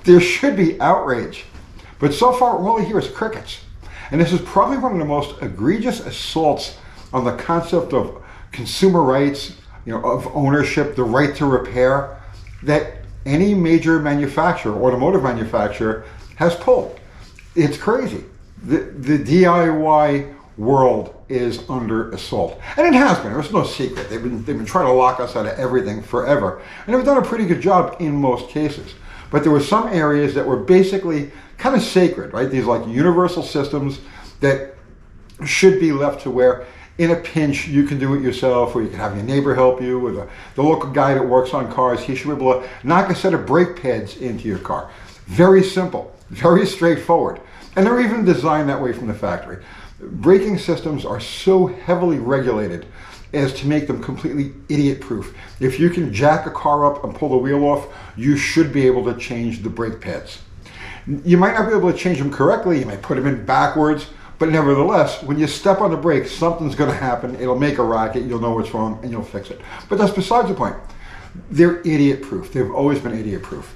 There should be outrage. But so far, all I hear is crickets. And this is probably one of the most egregious assaults on the concept of consumer rights, of ownership, the right to repair, that any major manufacturer, automotive manufacturer, has pulled. It's crazy. The DIY world is under assault. And it has been. There's no secret. They've been trying to lock us out of everything forever. And they've done a pretty good job in most cases. But there were some areas that were basically kind of sacred, right? These like universal systems that should be left to where in a pinch you can do it yourself, or you can have your neighbor help you, or the local guy that works on cars, he should be able to knock a set of brake pads into your car. Very simple, very straightforward. And they're even designed that way from the factory. Braking systems are so heavily regulated as to make them completely idiot-proof. If you can jack a car up and pull the wheel off, you should be able to change the brake pads. You might not be able to change them correctly, you might put them in backwards, but nevertheless, when you step on the brake, something's going to happen, it'll make a racket, you'll know what's wrong, and you'll fix it. But that's besides the point. They're idiot-proof. They've always been idiot-proof.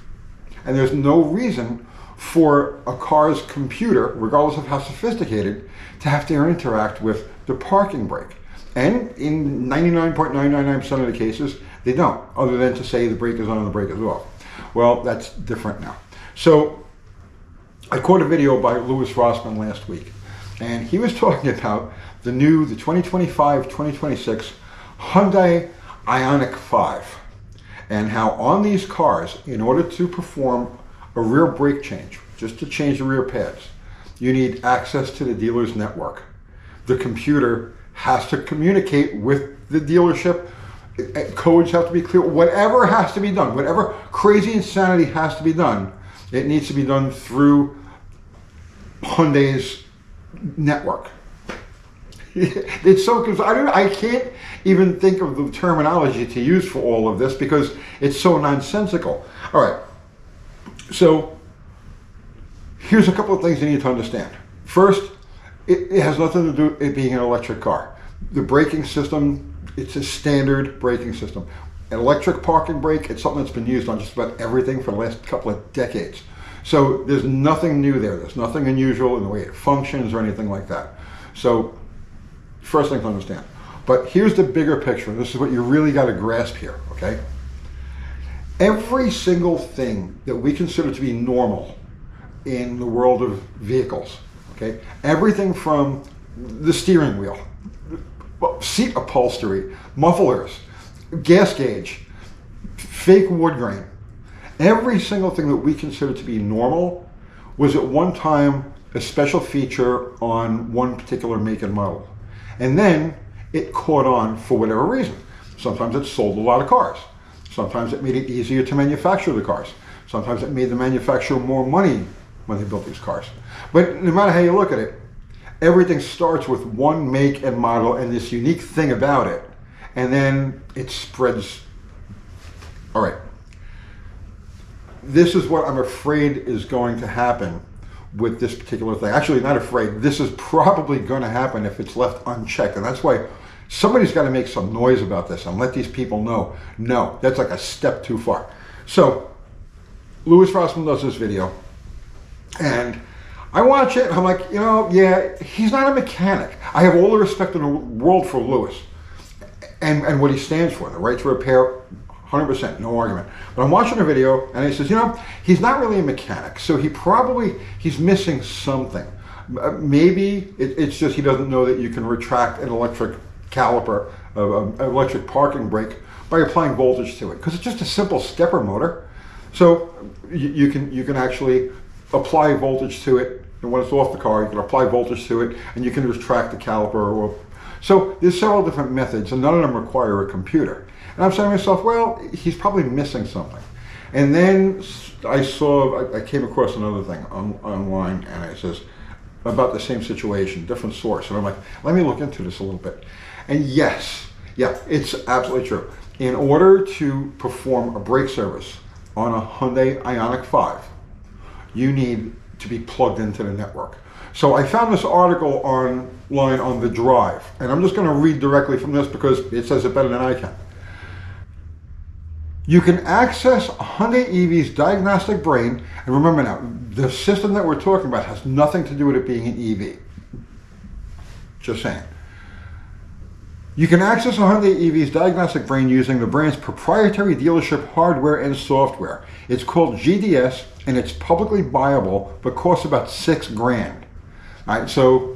And there's no reason for a car's computer, regardless of how sophisticated, to have to interact with the parking brake. And in 99.999% of the cases, they don't, other than to say the brake is on and the brake is off. Well, that's different now. So I caught a video by Louis Rossmann last week, and he was talking about the 2025-2026 Hyundai Ionic 5, and how on these cars, in order to perform a rear brake change, just to change the rear pads, you need access to the dealer's network. The computer has to communicate with the dealership. Codes have to be clear. Whatever has to be done, whatever crazy insanity has to be done, it needs to be done through Hyundai's network. It's so confusing. I can't even think of the terminology to use for all of this because it's so nonsensical. All right. So here's a couple of things you need to understand. First, it has nothing to do with it being an electric car. The braking system, it's a standard braking system. An electric parking brake, it's something that's been used on just about everything for the last couple of decades. So there's nothing new there. There's nothing unusual in the way it functions or anything like that. So first thing to understand. But here's the bigger picture. This is what you really got to grasp here, okay? Every single thing that we consider to be normal in the world of vehicles, okay? Everything from the steering wheel, seat upholstery, mufflers, gas gauge, fake wood grain. Every single thing that we consider to be normal was at one time a special feature on one particular make and model. And then it caught on for whatever reason. Sometimes it sold a lot of cars. Sometimes it made it easier to manufacture the cars. Sometimes it made the manufacturer more money when they built these cars. But no matter how you look at it, everything starts with one make and model and this unique thing about it. And then it spreads. All right. This is what I'm afraid is going to happen with this particular thing. Actually, not afraid. This is probably going to happen if it's left unchecked. And that's why somebody's got to make some noise about this and let these people know, no, that's like a step too far. So Louis Rossmann does this video, and I watch it, and I'm like, yeah, he's not a mechanic. I have all the respect in the world for Louis and what he stands for, the right to repair, 100%, no argument. But I'm watching a video, and he says, he's not really a mechanic, so he's missing something. Maybe it's just he doesn't know that you can retract an electric caliper, an electric parking brake, by applying voltage to it, because it's just a simple stepper motor. So you can actually apply voltage to it, and when it's off the car, you can apply voltage to it, and you can retract the caliper. So there's several different methods, and none of them require a computer. And I'm saying to myself, well, he's probably missing something. And then I came across another thing online, and it says about the same situation, different source. And I'm like, let me look into this a little bit. And yes, yeah, it's absolutely true. In order to perform a brake service on a Hyundai Ionic 5, you need to be plugged into the network. So I found this article online on The Drive, and I'm just going to read directly from this because it says it better than I can. You can access Hyundai EV's diagnostic brain, and remember now, the system that we're talking about has nothing to do with it being an EV. Just saying. You can access a Hyundai EV's diagnostic brain using the brand's proprietary dealership hardware and software. It's called GDS, and it's publicly buyable, but costs about $6,000. All right, so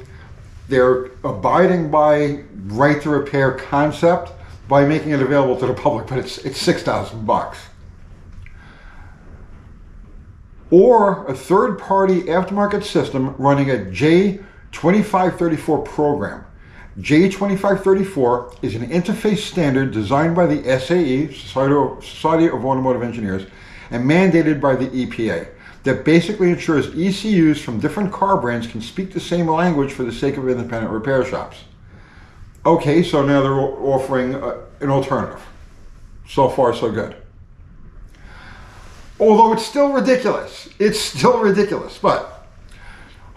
they're abiding by right to repair concept by making it available to the public, but it's $6,000. Or a third-party aftermarket system running a J2534 program. J2534 is an interface standard designed by the SAE, Society of Automotive Engineers, and mandated by the EPA that basically ensures ECUs from different car brands can speak the same language for the sake of independent repair shops. Okay, so now they're offering an alternative. So far, so good. Although it's still ridiculous. It's still ridiculous, but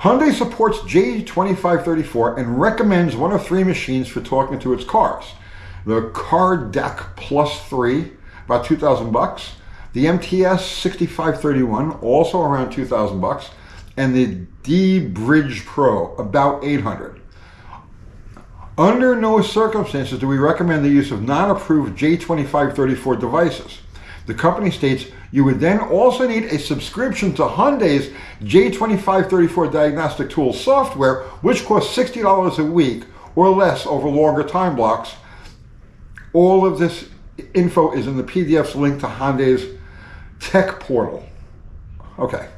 Hyundai supports J2534 and recommends one of 3 machines for talking to its cars. The Car Deck Plus 3, about $2,000. The MTS 6531, also around $2,000. And the D-Bridge Pro, about $800. Under no circumstances do we recommend the use of non-approved J2534 devices. The company states you would then also need a subscription to Hyundai's J2534 diagnostic tool software, which costs $60 a week or less over longer time blocks. All of this info is in the PDFs linked to Hyundai's tech portal. Okay.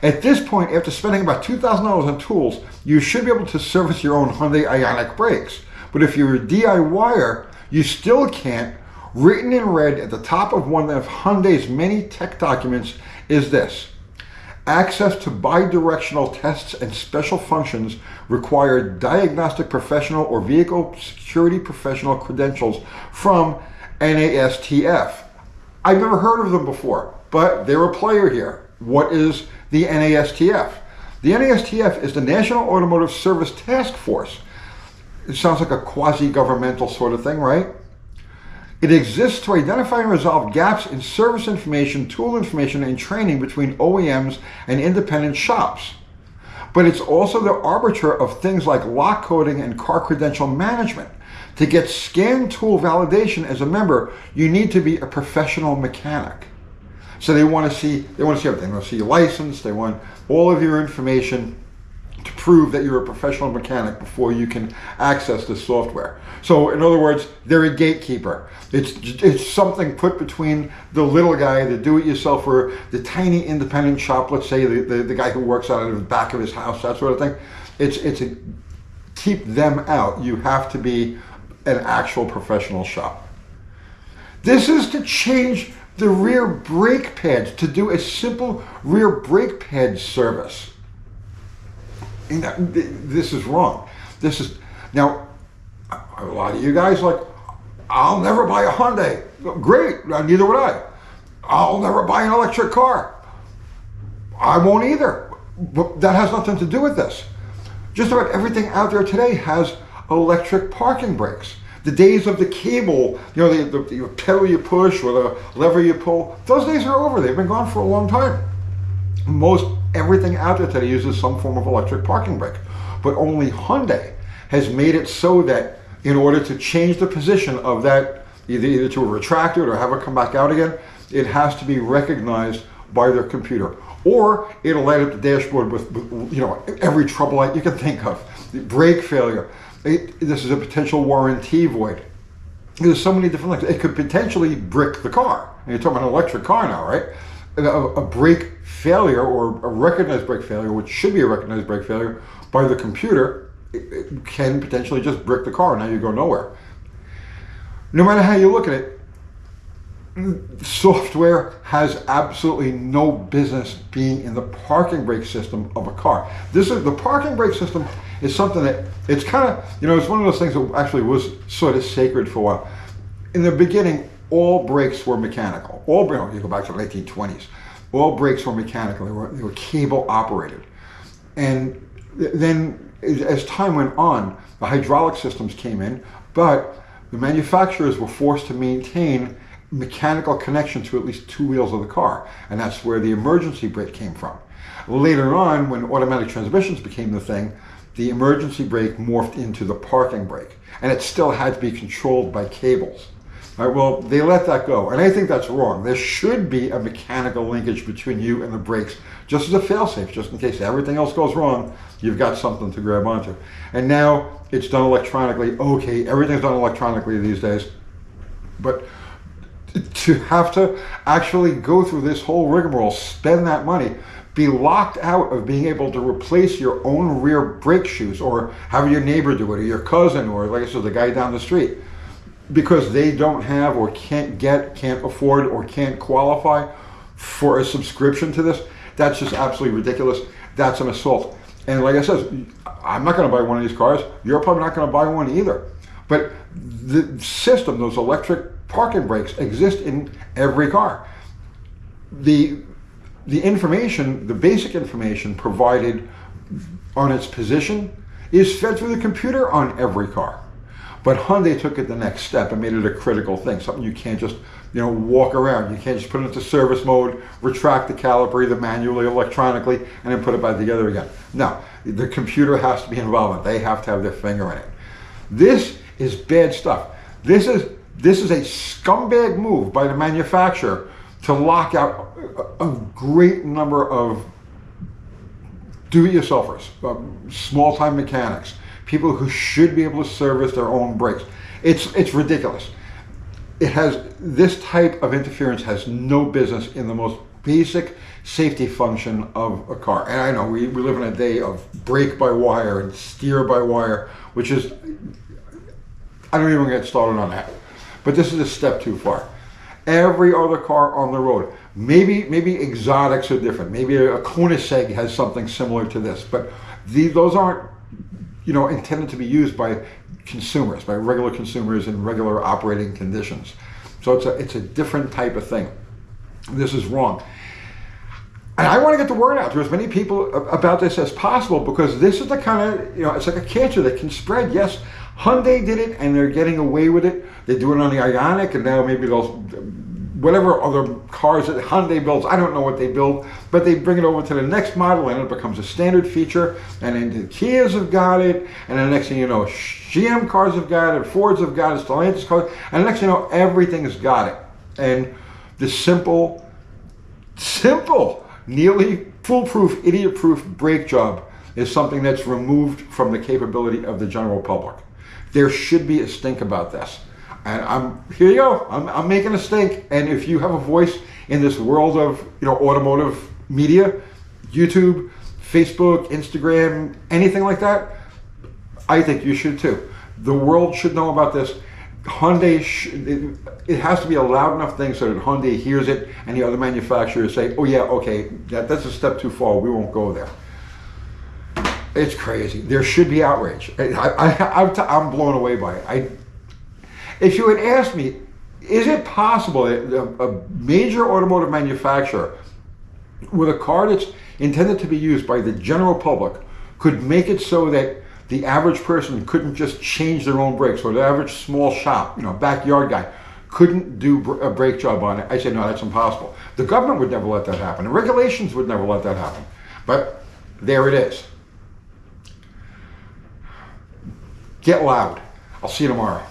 At this point, after spending about $2,000 on tools, you should be able to service your own Hyundai Ionic brakes. But if you're a DIYer, you still can't. Written in red at the top of one of Hyundai's many tech documents is this: access to bidirectional tests and special functions require diagnostic professional or vehicle security professional credentials from NASTF. I've never heard of them before, but they're a player here. What is the NASTF? The NASTF is the National Automotive Service Task Force. It sounds like a quasi-governmental sort of thing, right? It exists to identify and resolve gaps in service information, tool information, and training between OEMs and independent shops. But it's also the arbiter of things like lock coding and car credential management. To get scan tool validation as a member, you need to be a professional mechanic. So they want to see everything. They want to see your license. They want all of your information to prove that you're a professional mechanic before you can access this software. So in other words, they're a gatekeeper. It's something put between the little guy, the do-it-yourselfer, the tiny independent shop, let's say the guy who works out of the back of his house, that sort of thing. It's to keep them out. You have to be an actual professional shop. This is to change the rear brake pads, to do a simple rear brake pad service. This is wrong. Now, a lot of you guys are like, I'll never buy a Hyundai. Great, neither would I. I'll never buy an electric car. I won't either. But that has nothing to do with this. Just about everything out there today has electric parking brakes. The days of the cable, the pedal you push or the lever you pull, those days are over. They've been gone for a long time. Most everything out there today uses some form of electric parking brake, but only Hyundai has made it so that in order to change the position of that, either to retract it or have it come back out again, it has to be recognized by their computer. Or it'll light up the dashboard with every trouble light you can think of. The brake failure. This is a potential warranty void. There's so many different things. It could potentially brick the car. And you're talking about an electric car now, right? A brake failure or a recognized brake failure, which should be a recognized brake failure by the computer, it can potentially just brick the car. Now you go nowhere. No matter how you look at it, software has absolutely no business being in the parking brake system of a car. The parking brake system is something that it's kind of, it's one of those things that actually was sort of sacred for a while. In the beginning, all brakes were mechanical. You go back to the 1920s. All brakes were mechanical. They were cable operated. And then as time went on, the hydraulic systems came in, but the manufacturers were forced to maintain mechanical connection to at least two wheels of the car, and that's where the emergency brake came from. Later on, when automatic transmissions became the thing, the emergency brake morphed into the parking brake, and it still had to be controlled by cables. All right, well, they let that go, and I think that's wrong. There should be a mechanical linkage between you and the brakes, just as a failsafe, just in case everything else goes wrong, you've got something to grab onto. And now it's done electronically. Okay, everything's done electronically these days, but to have to actually go through this whole rigmarole, spend that money, be locked out of being able to replace your own rear brake shoes, or have your neighbor do it, or your cousin, or like I said, the guy down the street, because they don't have or can't afford or can't qualify for a subscription to this. That's just absolutely ridiculous. That's an assault. And like I said, I'm not going to buy one of these cars. You're probably not going to buy one either. But the system, those electric parking brakes, exist in every car. The information, the basic information provided on its position is fed through the computer on every car. But Hyundai took it the next step and made it a critical thing, something you can't just, walk around. You can't just put it into service mode, retract the caliper either manually or electronically, and then put it back together again. No, the computer has to be involved. They have to have their finger in it. This is bad stuff. This is a scumbag move by the manufacturer to lock out a great number of do-it-yourselfers, small-time mechanics, people who should be able to service their own brakes. It's ridiculous. This type of interference has no business in the most basic safety function of a car. And I know we live in a day of brake by wire and steer by wire, which is, I don't even get started on that. But this is a step too far. Every other car on the road, maybe exotics are different. Maybe a Koenigsegg has something similar to this, but those aren't intended to be used by consumers, by regular consumers in regular operating conditions. So it's a different type of thing. This is wrong. And I want to get the word out to as many people about this as possible, because this is the kind of, it's like a cancer that can spread. Yes, Hyundai did it and they're getting away with it. They do it on the Ionic, and now maybe whatever other cars that Hyundai builds, I don't know what they build, but they bring it over to the next model and it becomes a standard feature, and then the Kias have got it, and the next thing you know, GM cars have got it, Fords have got it, Stellantis cars, and the next thing you know, everything's got it. And the simple, nearly foolproof, idiot-proof brake job is something that's removed from the capability of the general public. There should be a stink about this. And here you go. I'm making a stink. And if you have a voice in this world of automotive media, YouTube, Facebook, Instagram, anything like that, I think you should too. The world should know about this. Hyundai, it has to be a loud enough thing so that Hyundai hears it and the other manufacturers say, oh yeah, okay, that's a step too far. We won't go there. It's crazy. There should be outrage. I'm blown away by it. If you had asked me, is it possible that a major automotive manufacturer with a car that's intended to be used by the general public could make it so that the average person couldn't just change their own brakes, or the average small shop, backyard guy couldn't do a brake job on it? I say, no, that's impossible. The government would never let that happen. The regulations would never let that happen. But there it is. Get loud. I'll see you tomorrow.